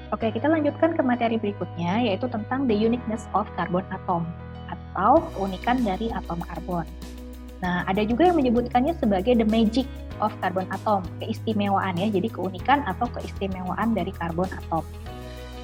Oke, kita lanjutkan ke materi berikutnya, yaitu tentang the uniqueness of carbon atom, atau keunikan dari atom karbon. Nah, ada juga yang menyebutkannya sebagai the magic of carbon atom, keistimewaan ya, jadi keunikan atau keistimewaan dari karbon atom.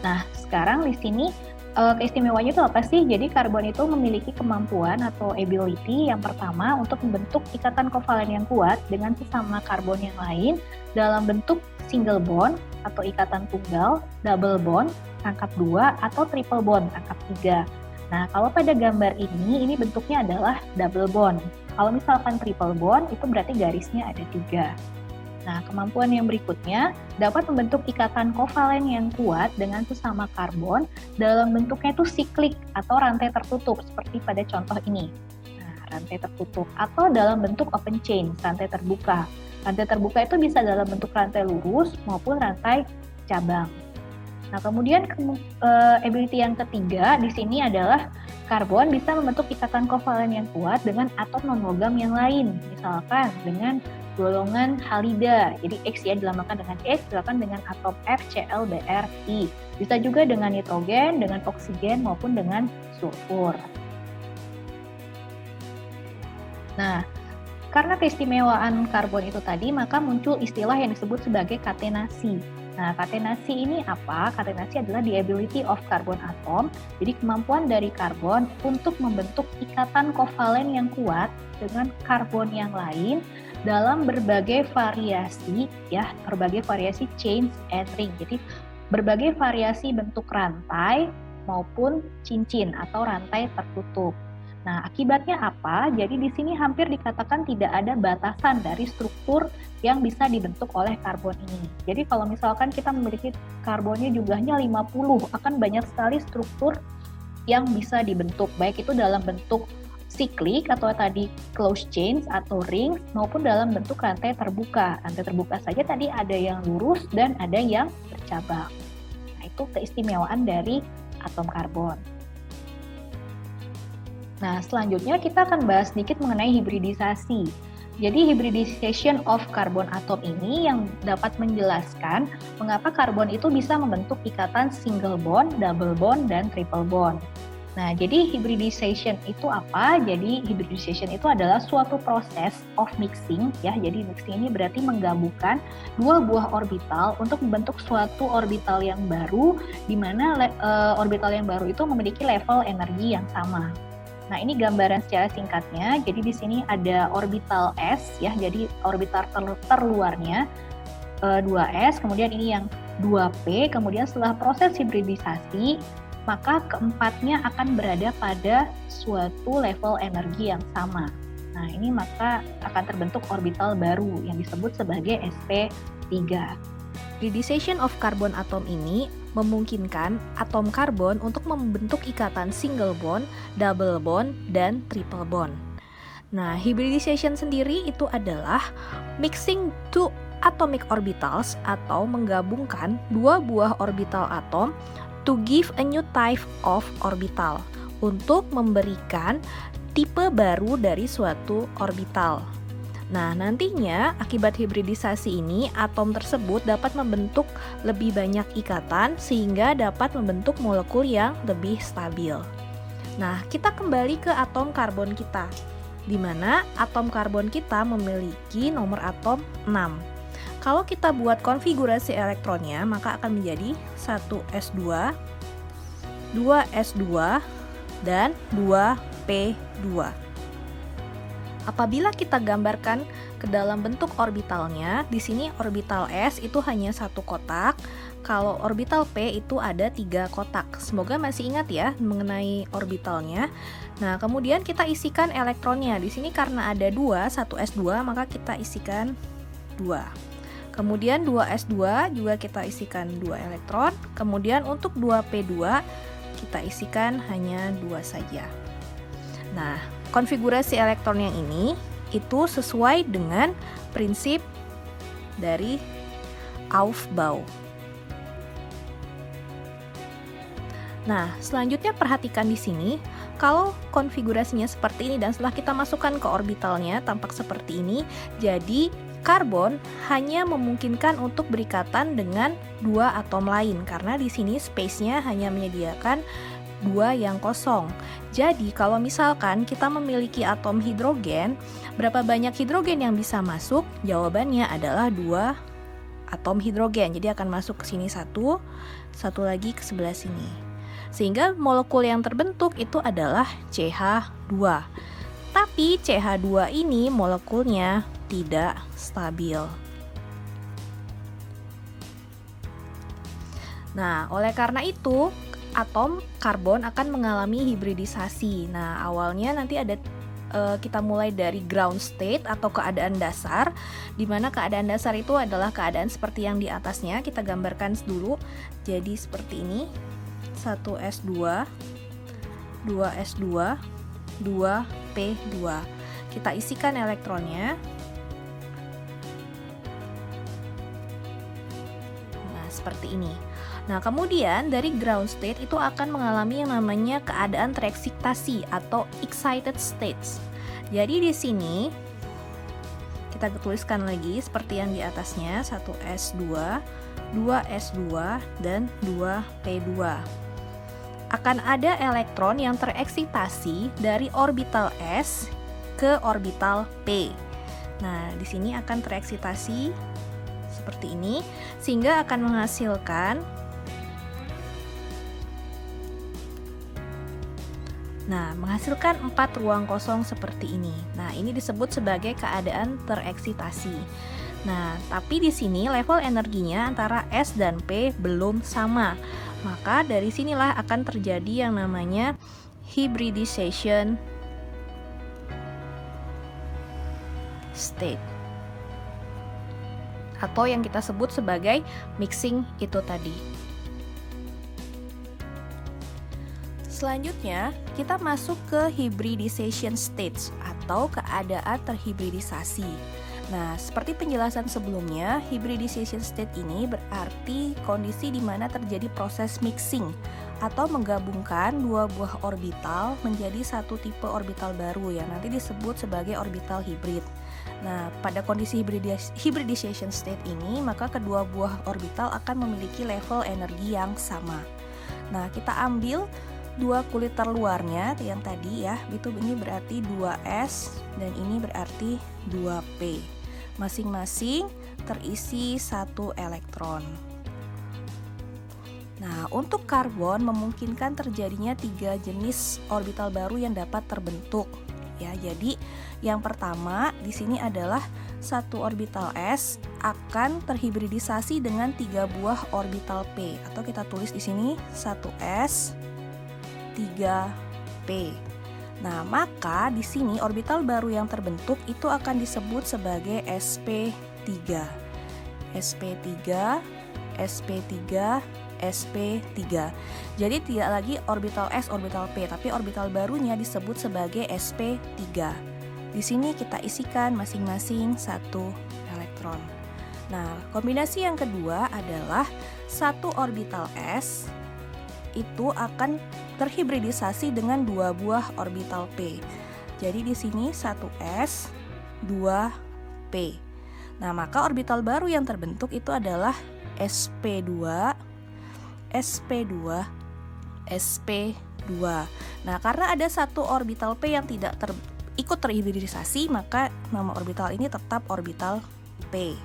Nah, sekarang di sini keistimewaannya itu apa sih? Jadi karbon itu memiliki kemampuan atau ability yang pertama untuk membentuk ikatan kovalen yang kuat dengan sesama karbon yang lain dalam bentuk single bond atau ikatan tunggal, double bond, rangkap 2, atau triple bond, rangkap 3. Nah, kalau pada gambar ini bentuknya adalah double bond. Kalau misalkan triple bond, itu berarti garisnya ada 3. Nah, kemampuan yang berikutnya dapat membentuk ikatan kovalen yang kuat dengan sesama karbon dalam bentuknya itu siklik atau rantai tertutup seperti pada contoh ini. Nah, rantai tertutup atau dalam bentuk open chain, rantai terbuka. Rantai terbuka itu bisa dalam bentuk rantai lurus maupun rantai cabang. Nah, kemudian ability yang ketiga di sini adalah karbon bisa membentuk ikatan kovalen yang kuat dengan atom non-logam yang lain, misalkan dengan golongan halida, jadi X ya, dilambangkan dengan X, silakan dengan atom FClBrI. Bisa juga dengan nitrogen, dengan oksigen, maupun dengan sulfur. Nah, karena keistimewaan karbon itu tadi, maka muncul istilah yang disebut sebagai katenasi. Nah, katenasi ini apa? Katenasi adalah the ability of carbon atom, jadi kemampuan dari karbon untuk membentuk ikatan kovalen yang kuat dengan karbon yang lain dalam berbagai variasi ya, berbagai variasi chains and ring. Jadi berbagai variasi bentuk rantai maupun cincin atau rantai tertutup. Nah, akibatnya apa? Jadi di sini hampir dikatakan tidak ada batasan dari struktur yang bisa dibentuk oleh karbon ini. Jadi kalau misalkan kita memiliki karbonnya jumlahnya 50, akan banyak sekali struktur yang bisa dibentuk, baik itu dalam bentuk siklik atau tadi closed chains atau rings maupun dalam bentuk rantai terbuka. Rantai terbuka saja tadi ada yang lurus dan ada yang bercabang. Nah, itu keistimewaan dari atom karbon. Nah, selanjutnya kita akan bahas sedikit mengenai hibridisasi. Jadi hybridization of carbon atom ini yang dapat menjelaskan mengapa karbon itu bisa membentuk ikatan single bond, double bond, dan triple bond. Nah, jadi hybridization itu apa? Jadi hybridization itu adalah suatu proses of mixing ya. Jadi mixing ini berarti menggabungkan dua buah orbital untuk membentuk suatu orbital yang baru, di mana orbital yang baru itu memiliki level energi yang sama. Nah, ini gambaran secara singkatnya. Jadi di sini ada orbital S ya, jadi orbital terluarnya 2S, kemudian ini yang 2P, kemudian setelah proses hibridisasi, maka keempatnya akan berada pada suatu level energi yang sama. Nah, ini maka akan terbentuk orbital baru yang disebut sebagai sp3. Hybridization of carbon atom ini memungkinkan atom karbon untuk membentuk ikatan single bond, double bond, dan triple bond. Nah, hybridization sendiri itu adalah mixing two atomic orbitals atau menggabungkan dua buah orbital atom to give a new type of orbital untuk memberikan tipe baru dari suatu orbital. Nah, nantinya akibat hibridisasi ini, atom tersebut dapat membentuk lebih banyak ikatan sehingga dapat membentuk molekul yang lebih stabil. Nah, kita kembali ke atom karbon kita, di mana atom karbon kita memiliki nomor atom 6. Kalau kita buat konfigurasi elektronnya, maka akan menjadi 1s2, 2s2, dan 2p2. Apabila kita gambarkan ke dalam bentuk orbitalnya, di sini orbital S itu hanya satu kotak, kalau orbital P itu ada 3 kotak. Semoga masih ingat ya mengenai orbitalnya. Nah, kemudian kita isikan elektronnya. Di sini karena ada 2, 1s2, maka kita isikan 2. Kemudian 2s2 juga kita isikan 2 elektron. Kemudian untuk 2p2 kita isikan hanya 2 saja. Nah, konfigurasi elektron yang ini itu sesuai dengan prinsip dari Aufbau. Nah, selanjutnya perhatikan di sini, kalau konfigurasinya seperti ini dan setelah kita masukkan ke orbitalnya tampak seperti ini, jadi karbon hanya memungkinkan untuk berikatan dengan dua atom lain karena di sini space-nya hanya menyediakan dua yang kosong. Jadi kalau misalkan kita memiliki atom hidrogen, berapa banyak hidrogen yang bisa masuk? Jawabannya adalah dua atom hidrogen. Jadi akan masuk ke sini satu lagi ke sebelah sini. Sehingga molekul yang terbentuk itu adalah CH2. Tapi CH2 ini molekulnya tidak stabil. Nah, oleh karena itu, atom karbon akan mengalami hibridisasi. Nah, awalnya nanti ada kita mulai dari ground state atau keadaan dasar, di mana keadaan dasar itu adalah keadaan seperti yang di atasnya. Kita gambarkan dulu. Jadi seperti ini. 1s2, 2s2, 2p2. Kita isikan elektronnya. Nah, seperti ini. Nah, kemudian dari ground state itu akan mengalami yang namanya keadaan tereksitasi atau excited states. Jadi di sini kita tuliskan lagi seperti yang di atasnya, 1s2, 2s2, dan 2p2. Akan ada elektron yang tereksitasi dari orbital S ke orbital P. Nah, di sini akan tereksitasi seperti ini sehingga akan menghasilkan menghasilkan 4 ruang kosong seperti ini. Nah, ini disebut sebagai keadaan tereksitasi. Nah, tapi di sini level energinya antara S dan P belum sama. Maka dari sinilah akan terjadi yang namanya hybridization state. Atau yang kita sebut sebagai mixing itu tadi. Selanjutnya, kita masuk ke hybridization stage atau keadaan terhibridisasi. Nah, seperti penjelasan sebelumnya, hybridization state ini berarti kondisi di mana terjadi proses mixing atau menggabungkan dua buah orbital menjadi satu tipe orbital baru yang nanti disebut sebagai orbital hybrid. Nah, pada kondisi hybridization state ini, maka kedua buah orbital akan memiliki level energi yang sama. Nah, kita ambil dua kulit terluarnya yang tadi ya, itu ini berarti 2s dan ini berarti 2p. Masing-masing terisi satu elektron. Nah, untuk karbon memungkinkan terjadinya 3 jenis orbital baru yang dapat terbentuk. Ya, jadi yang pertama di sini adalah satu orbital S akan terhibridisasi dengan 3 buah orbital P atau kita tulis di sini 1s 3p. Nah, maka di sini orbital baru yang terbentuk itu akan disebut sebagai sp3. sp3, sp3, sp3. Jadi tidak lagi orbital S, orbital P, tapi orbital barunya disebut sebagai sp3. Di sini kita isikan masing-masing satu elektron. Nah, kombinasi yang kedua adalah satu orbital S itu akan terhibridisasi dengan 2 buah orbital P. Jadi di sini 1s, 2p. Nah, maka orbital baru yang terbentuk itu adalah sp2, sp2, sp2. Nah, karena ada satu orbital P yang tidak ikut terhibridisasi, maka nama orbital ini tetap orbital P.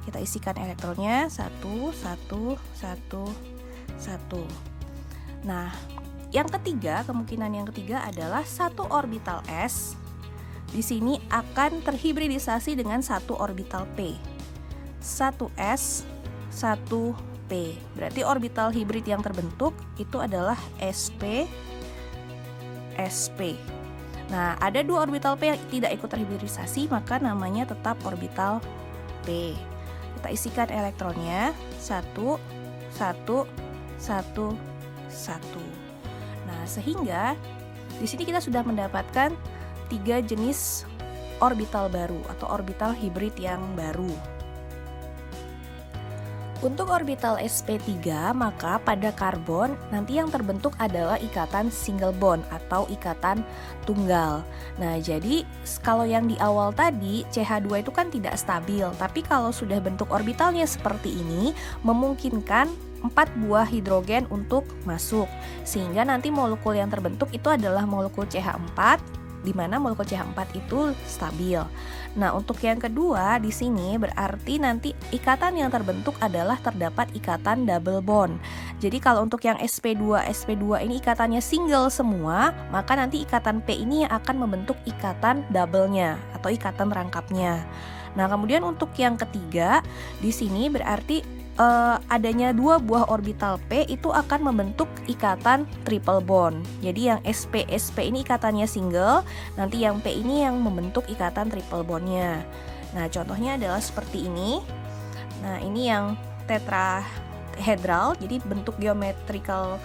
Kita isikan elektronnya 1, 1, 1, 1. Nah, kemungkinan yang ketiga adalah satu orbital S di sini akan terhibridisasi dengan satu orbital P. 1s, 1p. Berarti orbital hibrid yang terbentuk itu adalah sp, sp. Nah, ada 2 orbital P yang tidak ikut terhibridisasi, maka namanya tetap orbital P. Kita isikan elektronnya 1, 1, 1, 1. Nah, sehingga di sini kita sudah mendapatkan 3 jenis orbital baru atau orbital hibrid yang baru. Untuk orbital sp3, maka pada karbon nanti yang terbentuk adalah ikatan single bond atau ikatan tunggal. Nah, jadi kalau yang di awal tadi CH2 itu kan tidak stabil, tapi kalau sudah bentuk orbitalnya seperti ini, memungkinkan 4 buah hidrogen untuk masuk, sehingga nanti molekul yang terbentuk itu adalah molekul CH4, di mana molekul CH4 itu stabil. Nah, untuk yang kedua di sini berarti nanti ikatan yang terbentuk adalah terdapat ikatan double bond. Jadi kalau untuk yang sp2 ini ikatannya single semua, maka nanti ikatan P ini yang akan membentuk ikatan double-nya atau ikatan rangkapnya. Nah, kemudian untuk yang ketiga di sini berarti adanya 2 buah orbital P itu akan membentuk ikatan triple bond. Jadi yang SP ini ikatannya single, nanti yang P ini yang membentuk ikatan triple bondnya. Nah, contohnya adalah seperti ini. Nah, ini yang tetrahedral, jadi bentuk geometrical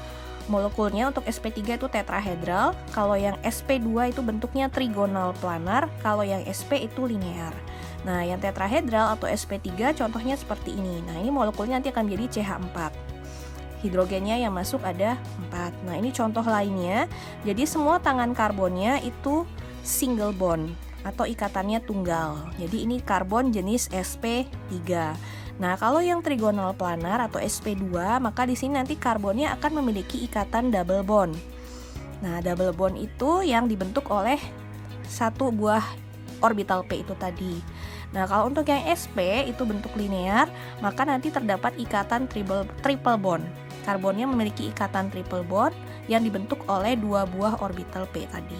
molekulnya untuk sp3 itu tetrahedral. Kalau yang sp2 itu bentuknya trigonal planar, kalau yang sp itu linear. Nah, yang tetrahedral atau sp3 contohnya seperti ini. Nah, ini molekulnya nanti akan menjadi CH4. Hidrogennya yang masuk ada 4. Nah, ini contoh lainnya. Jadi semua tangan karbonnya itu single bond atau ikatannya tunggal. Jadi ini karbon jenis sp3. Nah, kalau yang trigonal planar atau sp2, maka di sini nanti karbonnya akan memiliki ikatan double bond. Nah, double bond itu yang dibentuk oleh 1 buah orbital P itu tadi. Nah, kalau untuk yang sp itu bentuk linear, maka nanti terdapat ikatan triple bond. Karbonnya memiliki ikatan triple bond yang dibentuk oleh 2 buah orbital P tadi.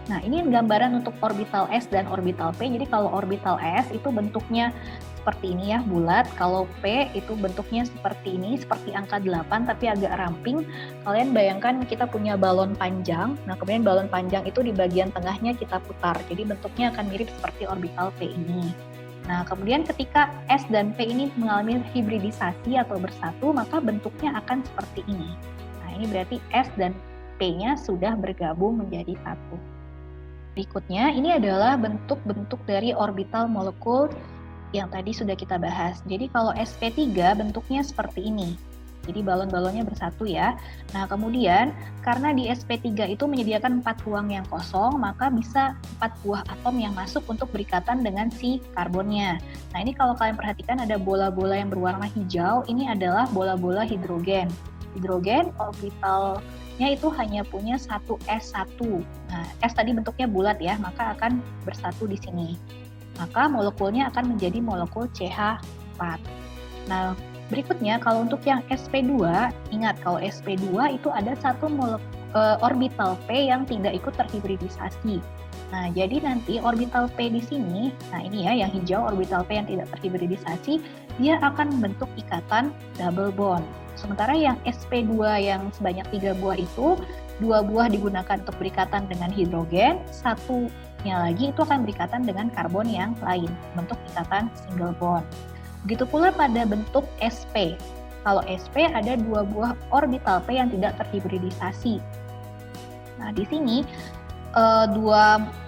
Nah, ini gambaran untuk orbital S dan orbital P. Jadi kalau orbital S itu bentuknya seperti ini ya, bulat. Kalau P itu bentuknya seperti ini, seperti angka 8 tapi agak ramping. Kalian bayangkan kita punya balon panjang. Nah, kemudian balon panjang itu di bagian tengahnya kita putar. Jadi bentuknya akan mirip seperti orbital P ini. Nah, kemudian ketika S dan P ini mengalami hibridisasi atau bersatu, maka bentuknya akan seperti ini. Nah, ini berarti S dan P-nya sudah bergabung menjadi satu. Berikutnya, ini adalah bentuk-bentuk dari orbital molekul yang tadi sudah kita bahas. Jadi kalau sp3 bentuknya seperti ini. Jadi balon-balonnya bersatu ya. Nah, kemudian karena di sp3 itu menyediakan 4 ruang yang kosong, maka bisa 4 buah atom yang masuk untuk berikatan dengan si karbonnya. Nah, ini kalau kalian perhatikan ada bola-bola yang berwarna hijau, ini adalah bola-bola hidrogen. Hidrogen orbitalnya itu hanya punya 1 S1. Nah, S tadi bentuknya bulat ya, maka akan bersatu di sini. Maka molekulnya akan menjadi molekul CH4. Nah, berikutnya kalau untuk yang sp2, ingat kalau sp2 itu ada 1 orbital P yang tidak ikut terhibridisasi. Nah, jadi nanti orbital P di sini, nah ini ya yang hijau orbital P yang tidak terhibridisasi, dia akan membentuk ikatan double bond. Sementara yang sp2 yang sebanyak 3 buah itu, 2 buah digunakan untuk berikatan dengan hidrogen, 1-nya lagi itu akan berikatan dengan karbon yang lain, bentuk ikatan single bond. Begitu pula pada bentuk sp. Kalau sp ada 2 buah orbital P yang tidak terhibridisasi. Nah, di sini 2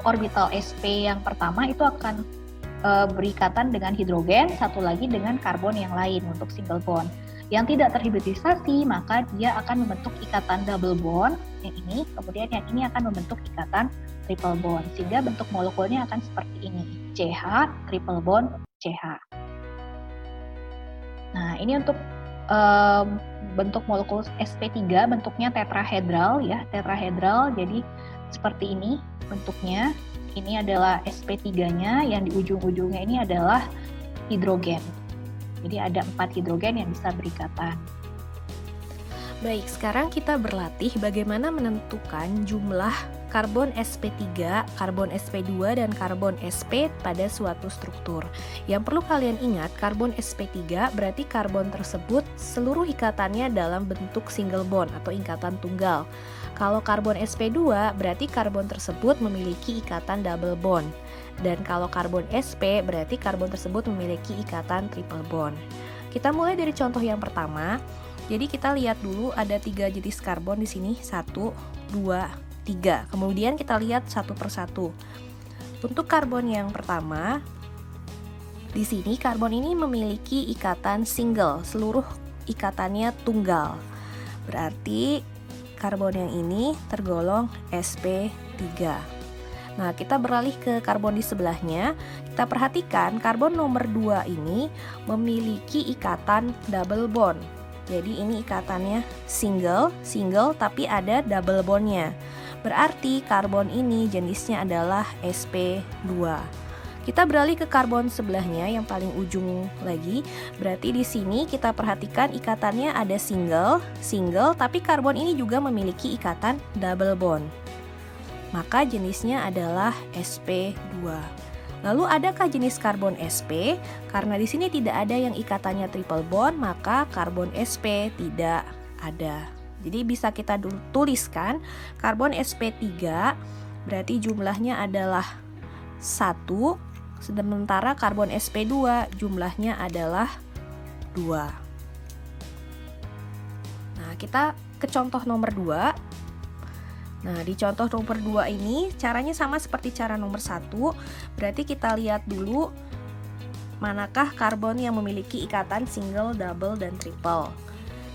orbital sp yang pertama itu akan berikatan dengan hidrogen, satu lagi dengan karbon yang lain untuk single bond. Yang tidak terhibridisasi, maka dia akan membentuk ikatan double bond, yang ini, kemudian yang ini akan membentuk ikatan triple bond, sehingga bentuk molekulnya akan seperti ini, CH, triple bond, CH. Nah, ini untuk bentuk molekul sp3, bentuknya tetrahedral ya, tetrahedral, jadi seperti ini bentuknya. Ini adalah sp3-nya, yang di ujung-ujungnya ini adalah hidrogen. Jadi ada 4 hidrogen yang bisa berikatan. Baik, sekarang kita berlatih bagaimana menentukan jumlah karbon sp3, karbon sp2, dan karbon sp pada suatu struktur. Yang perlu kalian ingat, karbon sp3 berarti karbon tersebut seluruh ikatannya dalam bentuk single bond atau ikatan tunggal. Kalau karbon sp2 berarti karbon tersebut memiliki ikatan double bond. Dan kalau karbon sp berarti karbon tersebut memiliki ikatan triple bond. Kita mulai dari contoh yang pertama. Jadi kita lihat dulu ada 3 jenis karbon di sini, 1, 2, 3. Kemudian kita lihat satu persatu. Untuk karbon yang pertama, Di sini karbon ini memiliki ikatan single, seluruh ikatannya tunggal. Berarti karbon yang ini tergolong sp3. Nah, kita beralih ke karbon di sebelahnya. Kita perhatikan karbon nomor 2 ini memiliki ikatan double bond. Jadi ini ikatannya single tapi ada double bondnya. Berarti karbon ini jenisnya adalah sp2. Kita beralih ke karbon sebelahnya yang paling ujung lagi. Berarti di sini kita perhatikan ikatannya ada single tapi karbon ini juga memiliki ikatan double bond. Maka jenisnya adalah sp2. Lalu adakah jenis karbon sp? Karena di sini tidak ada yang ikatannya triple bond, maka karbon sp tidak ada. Jadi bisa kita tuliskan karbon sp3 berarti jumlahnya adalah 1, sementara karbon sp2 jumlahnya adalah 2. Nah, kita ke contoh nomor 2. Nah, di contoh nomor 2 ini caranya sama seperti cara nomor 1. Berarti kita lihat dulu manakah karbon yang memiliki ikatan single, double, dan triple.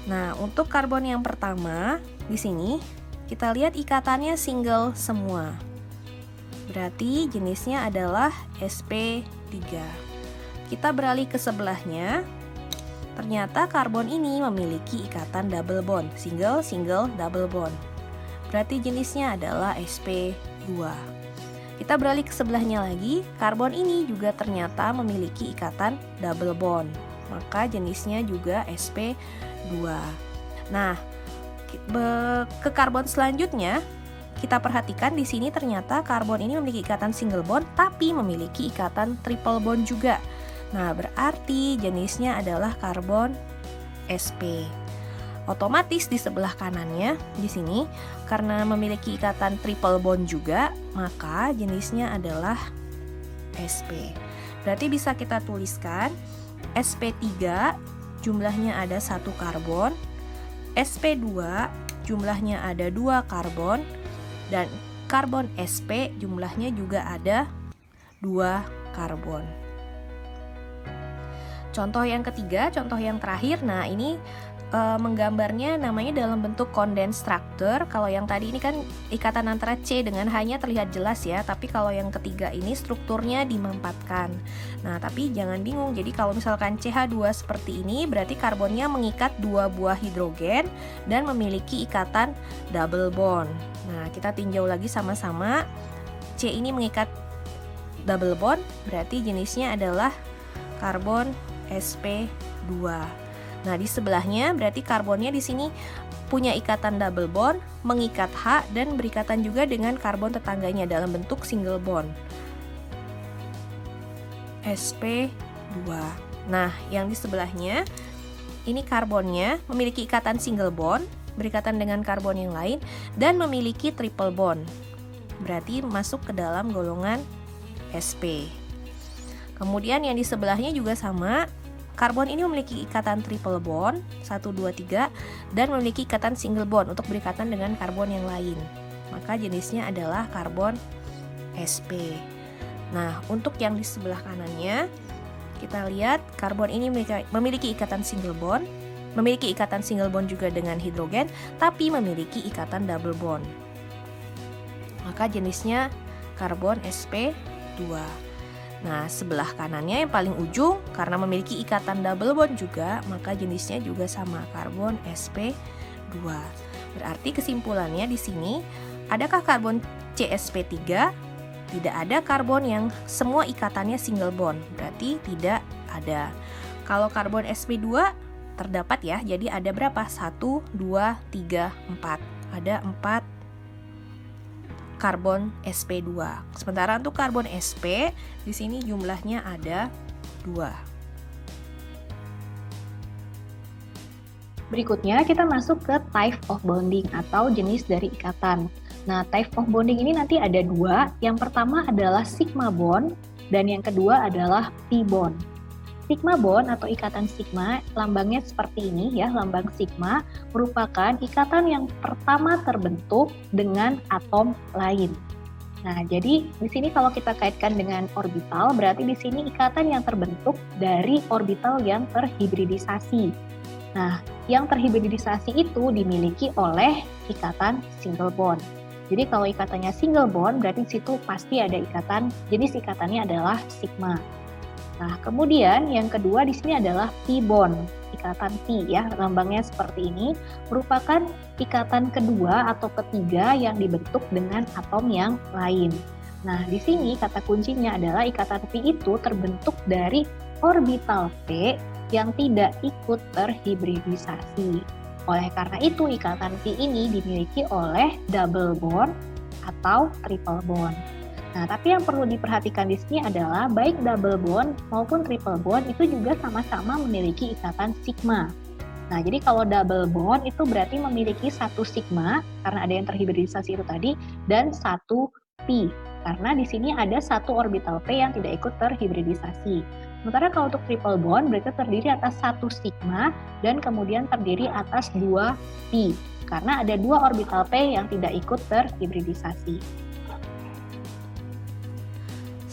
Nah, untuk karbon yang pertama di sini kita lihat ikatannya single semua. Berarti jenisnya adalah sp3. Kita beralih ke sebelahnya. Ternyata karbon ini memiliki ikatan double bond, single, double bond. Berarti jenisnya adalah sp2. Kita beralih ke sebelahnya lagi. Karbon ini juga ternyata memiliki ikatan double bond, maka jenisnya juga sp2. Nah, ke karbon selanjutnya kita perhatikan di sini ternyata karbon ini memiliki ikatan single bond tapi memiliki ikatan triple bond juga. Nah, berarti jenisnya adalah karbon sp. Otomatis di sebelah kanannya di sini karena memiliki ikatan triple bond juga, maka jenisnya adalah sp. Berarti bisa kita tuliskan sp3 jumlahnya ada 1 karbon, sp2 jumlahnya ada 2 karbon, dan karbon sp jumlahnya juga ada 2 karbon. Contoh yang ketiga, contoh yang terakhir. Nah, ini menggambarnya namanya dalam bentuk condensed structure. Kalau yang tadi ini kan ikatan antara C dengan H-nya terlihat jelas ya, tapi kalau yang ketiga ini strukturnya dimempatkan. Nah, tapi jangan bingung. Jadi kalau misalkan CH2 seperti ini, berarti karbonnya mengikat 2 buah hidrogen dan memiliki ikatan double bond. Nah, kita tinjau lagi sama-sama. C ini mengikat double bond, berarti jenisnya adalah karbon sp2. Nah, di sebelahnya berarti karbonnya di sini punya ikatan double bond, mengikat H dan berikatan juga dengan karbon tetangganya dalam bentuk single bond. sp2. Nah, yang di sebelahnya ini karbonnya memiliki ikatan single bond, berikatan dengan karbon yang lain dan memiliki triple bond. Berarti masuk ke dalam golongan sp. Kemudian yang di sebelahnya juga sama. Karbon ini memiliki ikatan triple bond 1, 2, 3 dan memiliki ikatan single bond untuk berikatan dengan karbon yang lain. Maka jenisnya adalah karbon sp. Nah, untuk yang di sebelah kanannya kita lihat karbon ini memiliki ikatan single bond, memiliki ikatan single bond juga dengan hidrogen, tapi memiliki ikatan double bond. Maka jenisnya karbon sp2. Nah, sebelah kanannya yang paling ujung karena memiliki ikatan double bond juga, maka jenisnya juga sama, karbon sp2. Berarti kesimpulannya di sini, adakah karbon CsP3? Tidak ada karbon yang semua ikatannya single bond, berarti tidak ada. Kalau karbon sp2 terdapat ya, jadi ada berapa? 1, 2, 3, 4. Ada 4 karbon sp2. Sementara untuk karbon sp di sini jumlahnya ada 2. Berikutnya kita masuk ke type of bonding atau jenis dari ikatan. Nah, type of bonding ini nanti ada 2. Yang pertama adalah sigma bond dan yang kedua adalah pi bond. Sigma bond atau ikatan sigma, lambangnya seperti ini ya, lambang sigma merupakan ikatan yang pertama terbentuk dengan atom lain. Nah, jadi di sini kalau kita kaitkan dengan orbital, berarti di sini ikatan yang terbentuk dari orbital yang terhibridisasi. Nah, yang terhibridisasi itu dimiliki oleh ikatan single bond. Jadi kalau ikatannya single bond, berarti di situ pasti ada ikatan, jenis ikatannya adalah sigma. Nah, kemudian yang kedua di sini adalah pi bond. Ikatan pi ya, lambangnya seperti ini, merupakan ikatan kedua atau ketiga yang dibentuk dengan atom yang lain. Nah, di sini kata kuncinya adalah ikatan pi itu terbentuk dari orbital p yang tidak ikut terhibridisasi. Oleh karena itu, ikatan pi ini dimiliki oleh double bond atau triple bond. Nah, tapi yang perlu diperhatikan di sini adalah baik double bond maupun triple bond itu juga sama-sama memiliki ikatan sigma. Nah, jadi kalau double bond itu berarti memiliki satu sigma karena ada yang terhibridisasi itu tadi dan satu pi karena di sini ada satu orbital p yang tidak ikut terhibridisasi. Sementara kalau untuk triple bond berarti terdiri atas satu sigma dan kemudian terdiri atas dua pi karena ada dua orbital p yang tidak ikut terhibridisasi.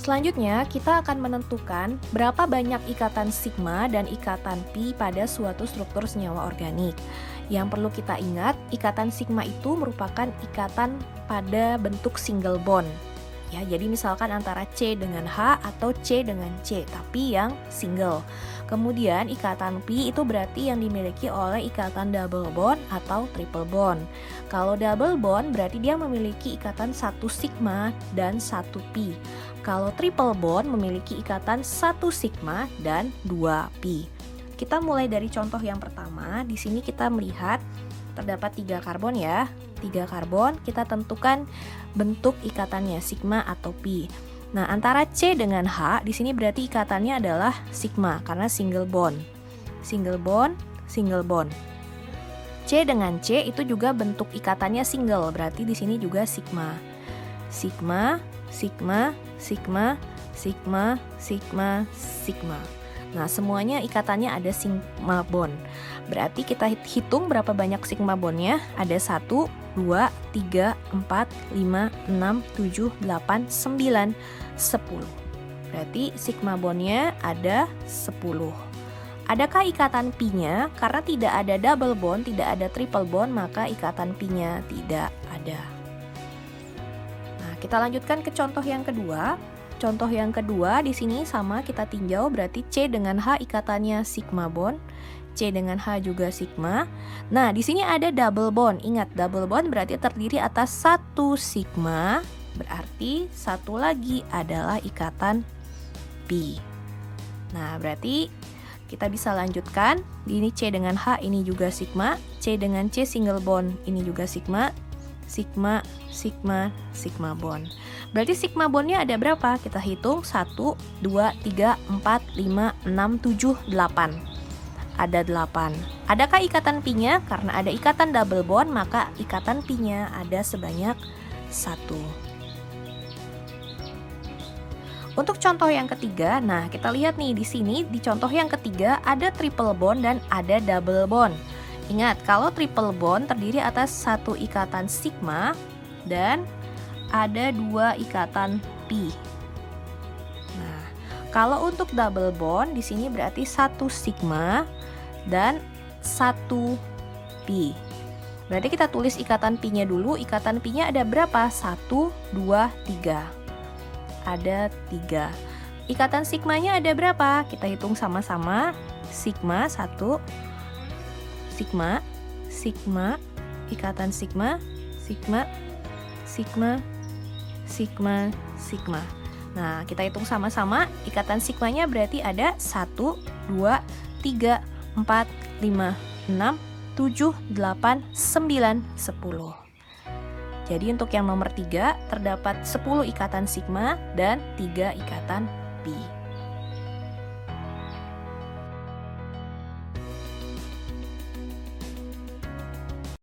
Selanjutnya, kita akan menentukan berapa banyak ikatan sigma dan ikatan pi pada suatu struktur senyawa organik. Yang perlu kita ingat, ikatan sigma itu merupakan ikatan pada bentuk single bond. Ya, jadi misalkan antara C dengan H atau C dengan C, tapi yang single. Kemudian ikatan pi itu berarti yang dimiliki oleh ikatan double bond atau triple bond. Kalau double bond berarti dia memiliki ikatan satu sigma dan satu pi. Kalau triple bond memiliki ikatan satu sigma dan 2 pi. Kita mulai dari contoh yang pertama. Di sini kita melihat terdapat 3 karbon ya. 3 karbon, kita tentukan bentuk ikatannya sigma atau pi. Nah, antara C dengan H di sini berarti ikatannya adalah sigma karena single bond. Single bond, single bond. C dengan C itu juga bentuk ikatannya single, berarti di sini juga sigma. Sigma, sigma, sigma, sigma, sigma, sigma. Nah, semuanya ikatannya ada sigma bond. Berarti kita hitung berapa banyak sigma bondnya. Ada 1, 2, 3, 4, 5, 6, 7, 8, 9, 10. Berarti sigma bondnya ada 10. Adakah ikatan pi-nya? Karena tidak ada double bond, tidak ada triple bond, maka ikatan pi-nya tidak ada. Nah, kita lanjutkan ke contoh yang kedua. Contoh yang kedua di sini sama kita tinjau, berarti C dengan H ikatannya sigma bond, C dengan H juga sigma. Nah, di sini ada double bond. Ingat, double bond berarti terdiri atas satu sigma, berarti satu lagi adalah ikatan pi. Nah, berarti kita bisa lanjutkan. Ini C dengan H ini juga sigma, C dengan C single bond ini juga sigma, sigma, sigma, sigma bond. Berarti sigma bondnya ada berapa? Kita hitung 1, 2, 3, 4, 5, 6, 7, 8. Ada 8. Adakah ikatan pi-nya? Karena ada ikatan double bond, maka ikatan pi-nya ada sebanyak 1. Untuk contoh yang ketiga, nah kita lihat nih di sini di contoh yang ketiga ada triple bond dan ada double bond. Ingat, kalau triple bond terdiri atas satu ikatan sigma dan ada 2 ikatan pi. Nah, kalau untuk double bond di sini berarti 1 sigma dan 1 pi. Berarti kita tulis ikatan pi-nya dulu. Ikatan pi-nya ada berapa? 1, 2, 3. Ada 3. Ikatan sigmanya ada berapa? Kita hitung sama-sama. Sigma 1, sigma, sigma, ikatan sigma, sigma, sigma, sigma, sigma. Nah, kita hitung sama-sama. Ikatan sigmanya berarti ada 1, 2, 3, 4, 5, 6, 7, 8, 9, 10. Jadi untuk yang nomor 3 terdapat 10 ikatan sigma dan 3 ikatan pi.